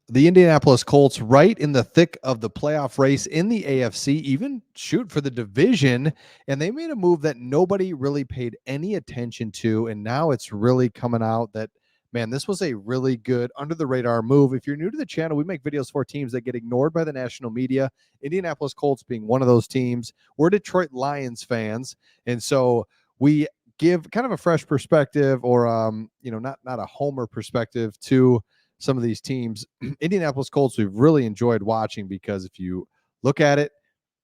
the Indianapolis Colts right in the thick of the playoff race in the AFC, even shoot for the division. And they made a move that nobody really paid any attention to. And now it's really coming out that, man, this was a really good under the radar move. If you're new to the channel, we make videos for teams that get ignored by the national media. Indianapolis Colts being one of those teams. We're Detroit Lions fans. And so we give kind of a fresh perspective, or not a homer perspective to some of these teams. Indianapolis Colts, we've really enjoyed watching, because if you look at it,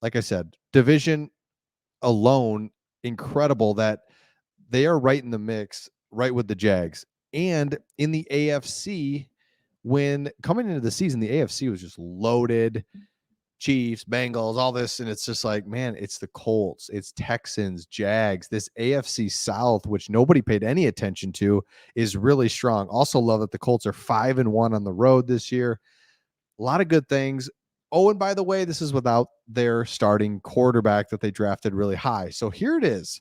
like I said, division alone, incredible that they are right in the mix, right with the Jags. And in the AFC, when coming into the season, the AFC was just loaded. Chiefs, Bengals, all this, and it's just like, man, it's the Colts, it's Texans, Jags. This AFC South, which nobody paid any attention to, is really strong. Also love that the Colts are 5-1 on the road this year. A lot of good things. Oh, and by the way, this is without their starting quarterback that they drafted really high. So here it is.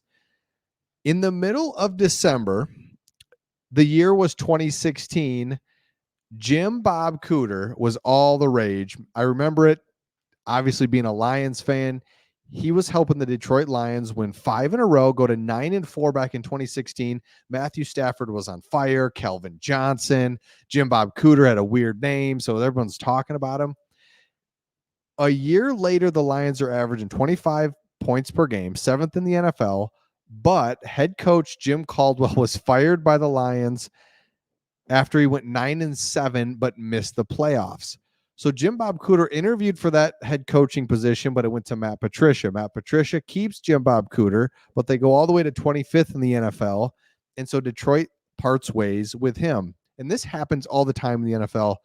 In the middle of December, the year was 2016. Jim Bob Cooter was all the rage. I remember it. Obviously, being a Lions fan, he was helping the Detroit Lions win 5 in a row, go to 9-4 back in 2016. Matthew Stafford was on fire. Calvin Johnson, Jim Bob Cooter had a weird name, so everyone's talking about him. A year later, the Lions are averaging 25 points per game, 7th in the NFL, but head coach Jim Caldwell was fired by the Lions after he went 9-7 but missed the playoffs. So Jim Bob Cooter interviewed for that head coaching position, but it went to Matt Patricia. Matt Patricia keeps Jim Bob Cooter, but they go all the way to 25th in the NFL. And so Detroit parts ways with him. And this happens all the time in the NFL.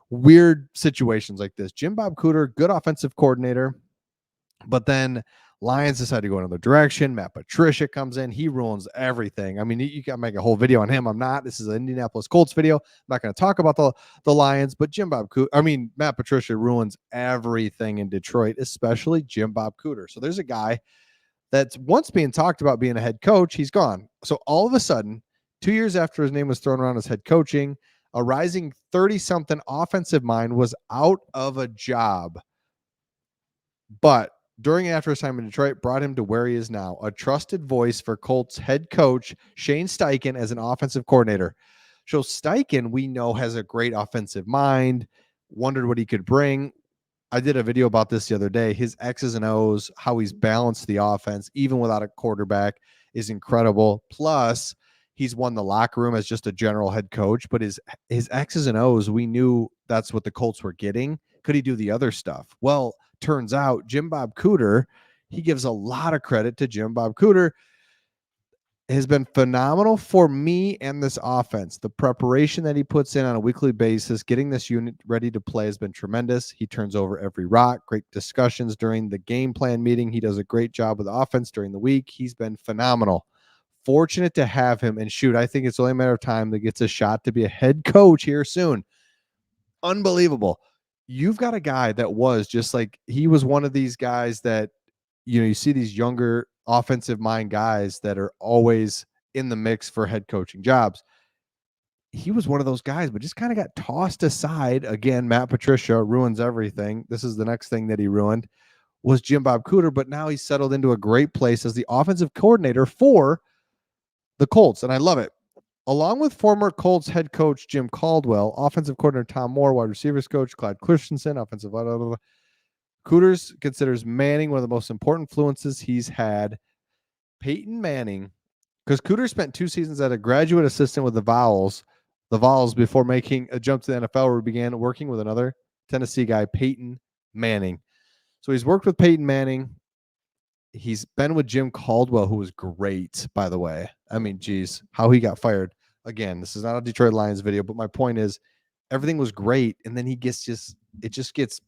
Weird situations like this. Jim Bob Cooter, good offensive coordinator, but then Lions decide to go another direction. Matt Patricia comes in. He ruins everything. I mean, you can make a whole video on him. I'm not. This is an Indianapolis Colts video. I'm not going to talk about the Lions, but Matt Patricia ruins everything in Detroit, especially Jim Bob Cooter. So there's a guy that's once being talked about being a head coach. He's gone. So all of a sudden, 2 years after his name was thrown around as head coaching, a rising 30-something offensive mind was out of a job. But during and after his time in Detroit, brought him to where he is now, a trusted voice for Colts head coach Shane Steichen as an offensive coordinator. So Steichen, we know, has a great offensive mind, wondered what he could bring. I did a video about this the other day. His X's and O's, how he's balanced the offense, even without a quarterback, is incredible. Plus, he's won the locker room as just a general head coach, but his X's and O's, we knew that's what the Colts were getting. Could he do the other stuff? Well, turns out Jim Bob Cooter, he gives a lot of credit to Jim Bob Cooter, has been phenomenal for me and this offense. The preparation that he puts in on a weekly basis, getting this unit ready to play, has been tremendous. He turns over every rock. Great discussions during the game plan meeting. He does a great job with the offense during the week. He's been phenomenal. Fortunate to have him. And shoot, I think it's only a matter of time that gets a shot to be a head coach here soon. Unbelievable. You've got a guy that was just like, he was one of these guys that, you see these younger offensive mind guys that are always in the mix for head coaching jobs. He was one of those guys, but just kind of got tossed aside. Again, Matt Patricia ruins everything. This is the next thing that he ruined, was Jim Bob Cooter, but now he's settled into a great place as the offensive coordinator for the Colts, and I love it. Along with former Colts head coach Jim Caldwell, offensive coordinator Tom Moore, wide receivers coach Clyde Christensen, offensive Cooters considers Manning one of the most important influences he's had. Peyton Manning, because Cooter spent 2 seasons as a graduate assistant with the Vols before making a jump to the NFL, where he began working with another Tennessee guy, Peyton Manning. So he's worked with Peyton Manning. He's been with Jim Caldwell, who was great, by the way. I mean, geez, how he got fired. Again, this is not a Detroit Lions video, but my point is, everything was great, and then it just gets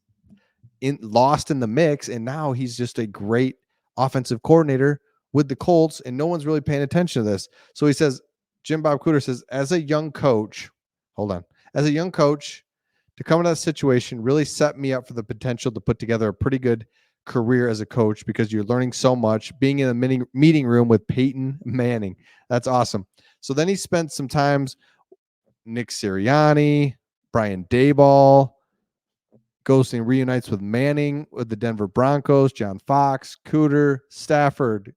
lost in the mix, and now he's just a great offensive coordinator with the Colts, and no one's really paying attention to this. So he says, Jim Bob Cooter says, as a young coach, to come into that situation really set me up for the potential to put together a pretty good career as a coach, because you're learning so much being in a meeting room with Peyton Manning. That's awesome. So then he spent some times Nick Sirianni, Brian Daboll goes and reunites with Manning with the Denver Broncos, John Fox, Cooter, Stafford.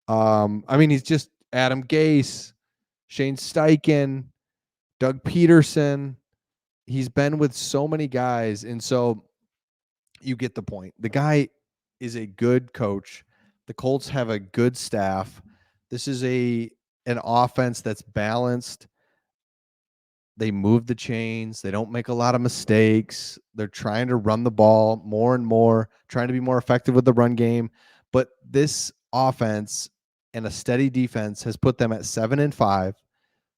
He's just Adam Gase, Shane Steichen, Doug Peterson. He's been with so many guys. And so you get the point. The guy is a good coach. The Colts have a good staff. This is an offense that's balanced. They move the chains. They don't make a lot of mistakes. They're trying to run the ball more and more, trying to be more effective with the run game. But this offense and a steady defense has put them at 7-5,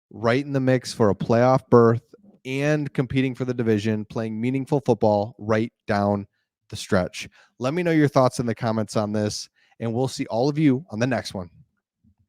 right in the mix for a playoff berth and competing for the division, playing meaningful football right down the stretch. Let me know your thoughts in the comments on this, and we'll see all of you on the next one.